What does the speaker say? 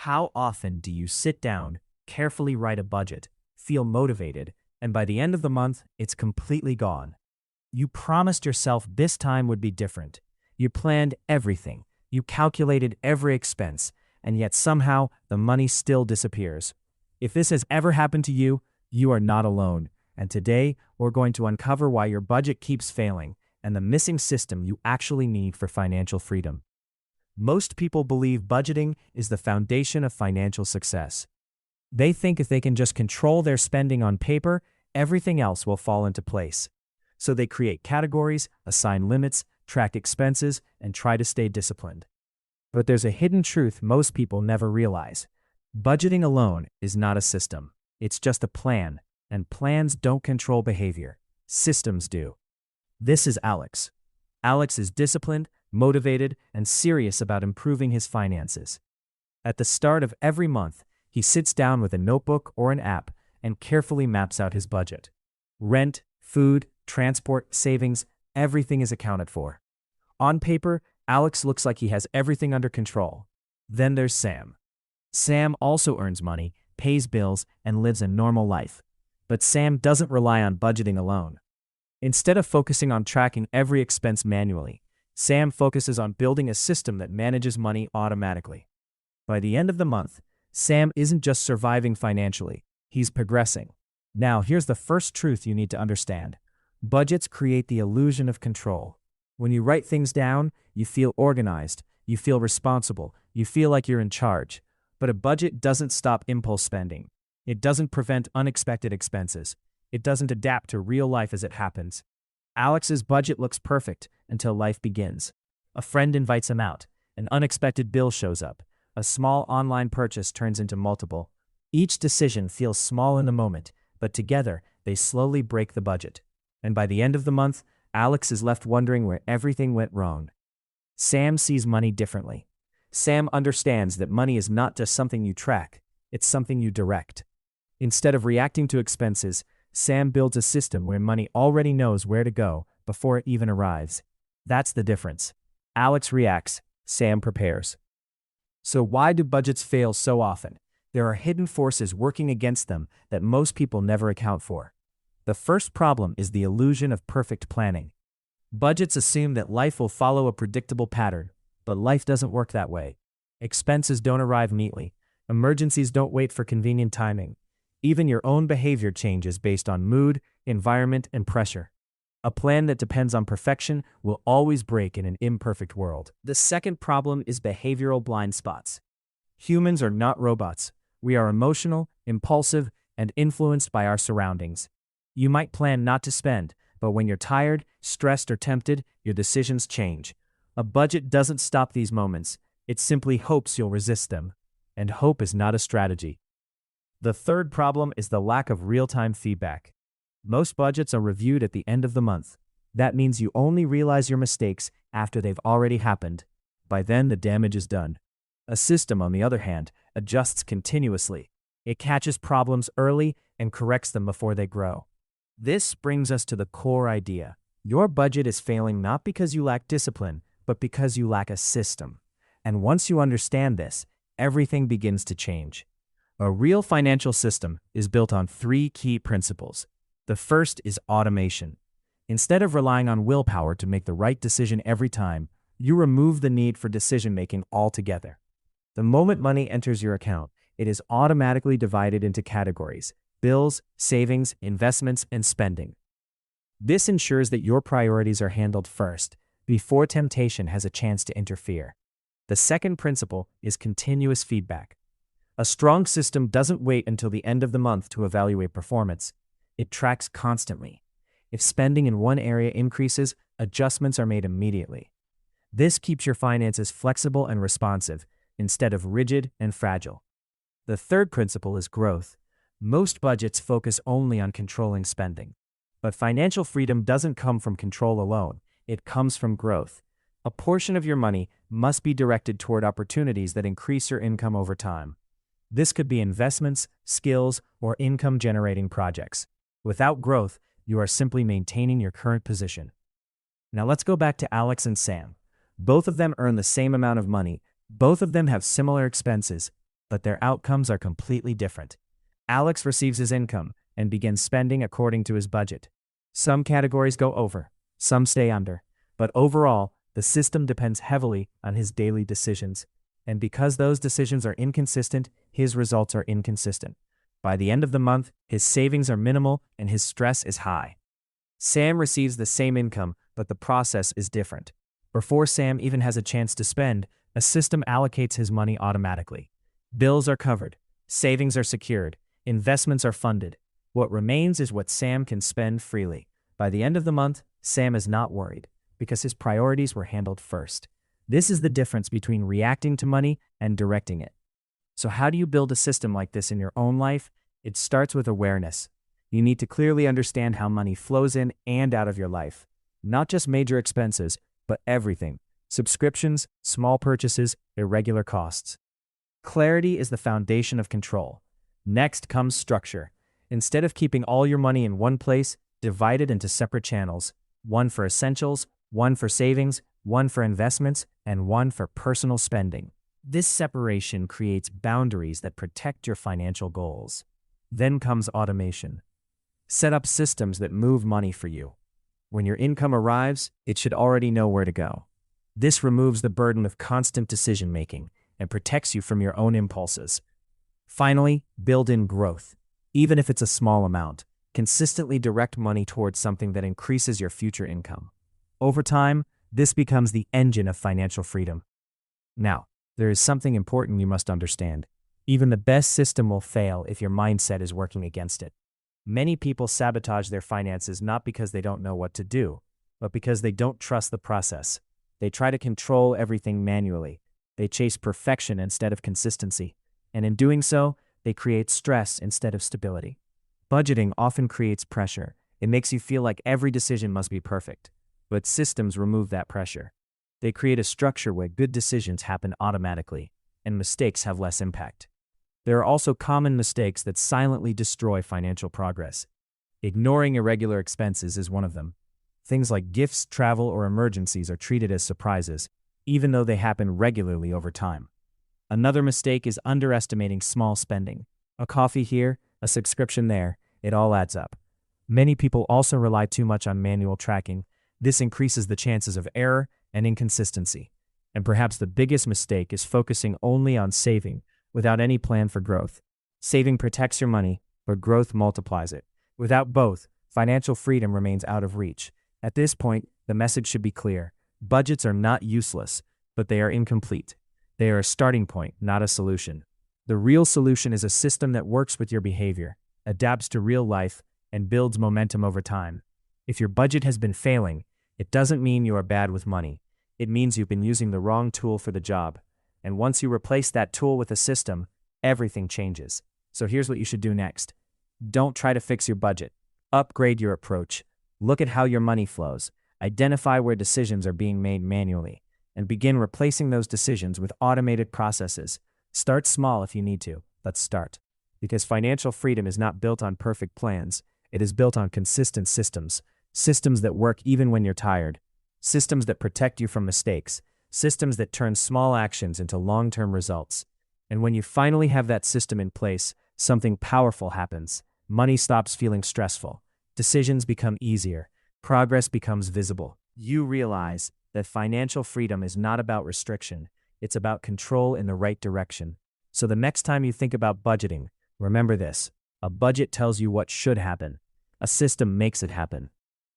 How often do you sit down, carefully write a budget, feel motivated, and by the end of the month, it's completely gone? You promised yourself this time would be different. You planned everything. You calculated every expense, and yet somehow the money still disappears. If this has ever happened to you, you are not alone. And today, we're going to uncover why your budget keeps failing and the missing system you actually need for financial freedom. Most people believe budgeting is the foundation of financial success. They think if they can just control their spending on paper, everything else will fall into place. So they create categories, assign limits, track expenses, and try to stay disciplined. But there's a hidden truth most people never realize. Budgeting alone is not a system. It's just a plan, and plans don't control behavior. Systems do. This is Alex. Alex is disciplined, motivated, and serious about improving his finances. At the start of every month, he sits down with a notebook or an app and carefully maps out his budget. Rent, food, transport, savings, everything is accounted for. On paper, Alex looks like he has everything under control. Then there's Sam. Sam also earns money, pays bills, and lives a normal life. But Sam doesn't rely on budgeting alone. Instead of focusing on tracking every expense manually, Sam focuses on building a system that manages money automatically. By the end of the month, Sam isn't just surviving financially, he's progressing. Now, here's the first truth you need to understand. Budgets create the illusion of control. When you write things down, you feel organized, you feel responsible, you feel like you're in charge. But a budget doesn't stop impulse spending. It doesn't prevent unexpected expenses. It doesn't adapt to real life as it happens. Alex's budget looks perfect until life begins. A friend invites him out. An unexpected bill shows up. A small online purchase turns into multiple. Each decision feels small in the moment, but together they slowly break the budget. And by the end of the month, Alex is left wondering where everything went wrong. Sam sees money differently. Sam understands that money is not just something you track, it's something you direct. Instead of reacting to expenses, Sam builds a system where money already knows where to go before it even arrives. That's the difference. Alex reacts, Sam prepares. So why do budgets fail so often? There are hidden forces working against them that most people never account for. The first problem is the illusion of perfect planning. Budgets assume that life will follow a predictable pattern, but life doesn't work that way. Expenses don't arrive neatly. Emergencies don't wait for convenient timing. Even your own behavior changes based on mood, environment, and pressure. A plan that depends on perfection will always break in an imperfect world. The second problem is behavioral blind spots. Humans are not robots. We are emotional, impulsive, and influenced by our surroundings. You might plan not to spend, but when you're tired, stressed, or tempted, your decisions change. A budget doesn't stop these moments. It simply hopes you'll resist them. And hope is not a strategy. The third problem is the lack of real-time feedback. Most budgets are reviewed at the end of the month. That means you only realize your mistakes after they've already happened. By then, the damage is done. A system, on the other hand, adjusts continuously. It catches problems early and corrects them before they grow. This brings us to the core idea. Your budget is failing not because you lack discipline, but because you lack a system. And once you understand this, everything begins to change. A real financial system is built on 3 key principles. The first is automation. Instead of relying on willpower to make the right decision every time, you remove the need for decision-making altogether. The moment money enters your account, it is automatically divided into categories: bills, savings, investments, and spending. This ensures that your priorities are handled first, before temptation has a chance to interfere. The second principle is continuous feedback. A strong system doesn't wait until the end of the month to evaluate performance. It tracks constantly. If spending in one area increases, adjustments are made immediately. This keeps your finances flexible and responsive, instead of rigid and fragile. The third principle is growth. Most budgets focus only on controlling spending. But financial freedom doesn't come from control alone. It comes from growth. A portion of your money must be directed toward opportunities that increase your income over time. This could be investments, skills, or income-generating projects. Without growth, you are simply maintaining your current position. Now let's go back to Alex and Sam. Both of them earn the same amount of money. Both of them have similar expenses. but their outcomes are completely different. Alex receives his income and begins spending according to his budget. Some categories go over, some stay under, but overall, the system depends heavily on his daily decisions. And because those decisions are inconsistent, his results are inconsistent. By the end of the month, his savings are minimal and his stress is high. Sam receives the same income, but the process is different. Before Sam even has a chance to spend, a system allocates his money automatically. Bills are covered, savings are secured, investments are funded. What remains is what Sam can spend freely. By the end of the month, Sam is not worried, because his priorities were handled first. This is the difference between reacting to money and directing it. So how do you build a system like this in your own life? It starts with awareness. You need to clearly understand how money flows in and out of your life. Not just major expenses, but everything. Subscriptions, small purchases, irregular costs. Clarity is the foundation of control. Next comes structure. Instead of keeping all your money in one place, divide it into separate channels. One for essentials, one for savings, one for investments, and one for personal spending. This separation creates boundaries that protect your financial goals. Then comes automation. Set up systems that move money for you. When your income arrives, it should already know where to go. This removes the burden of constant decision-making and protects you from your own impulses. Finally, build in growth. Even if it's a small amount, consistently direct money towards something that increases your future income. Over time, this becomes the engine of financial freedom. Now, there is something important you must understand. Even the best system will fail if your mindset is working against it. Many people sabotage their finances not because they don't know what to do, but because they don't trust the process. They try to control everything manually. They chase perfection instead of consistency. And in doing so, they create stress instead of stability. Budgeting often creates pressure. It makes you feel like every decision must be perfect. But systems remove that pressure. They create a structure where good decisions happen automatically, and mistakes have less impact. There are also common mistakes that silently destroy financial progress. Ignoring irregular expenses is one of them. Things like gifts, travel, or emergencies are treated as surprises, even though they happen regularly over time. Another mistake is underestimating small spending. A coffee here, a subscription there, it all adds up. Many people also rely too much on manual tracking. This increases the chances of error and inconsistency. And perhaps the biggest mistake is focusing only on saving without any plan for growth. Saving protects your money, but growth multiplies it. Without both, financial freedom remains out of reach. At this point, the message should be clear. Budgets are not useless, but they are incomplete. They are a starting point, not a solution. The real solution is a system that works with your behavior, adapts to real life, and builds momentum over time. If your budget has been failing, it doesn't mean you are bad with money. It means you've been using the wrong tool for the job. And once you replace that tool with a system, everything changes. So here's what you should do next. Don't try to fix your budget. Upgrade your approach. Look at how your money flows. Identify where decisions are being made manually, and begin replacing those decisions with automated processes. Start small if you need to, but start. Because financial freedom is not built on perfect plans. It is built on consistent systems. Systems that work even when you're tired. Systems that protect you from mistakes. Systems that turn small actions into long-term results. And when you finally have that system in place, something powerful happens. Money stops feeling stressful. Decisions become easier. Progress becomes visible. You realize that financial freedom is not about restriction. It's about control in the right direction. So the next time you think about budgeting, remember this. A budget tells you what should happen. A system makes it happen.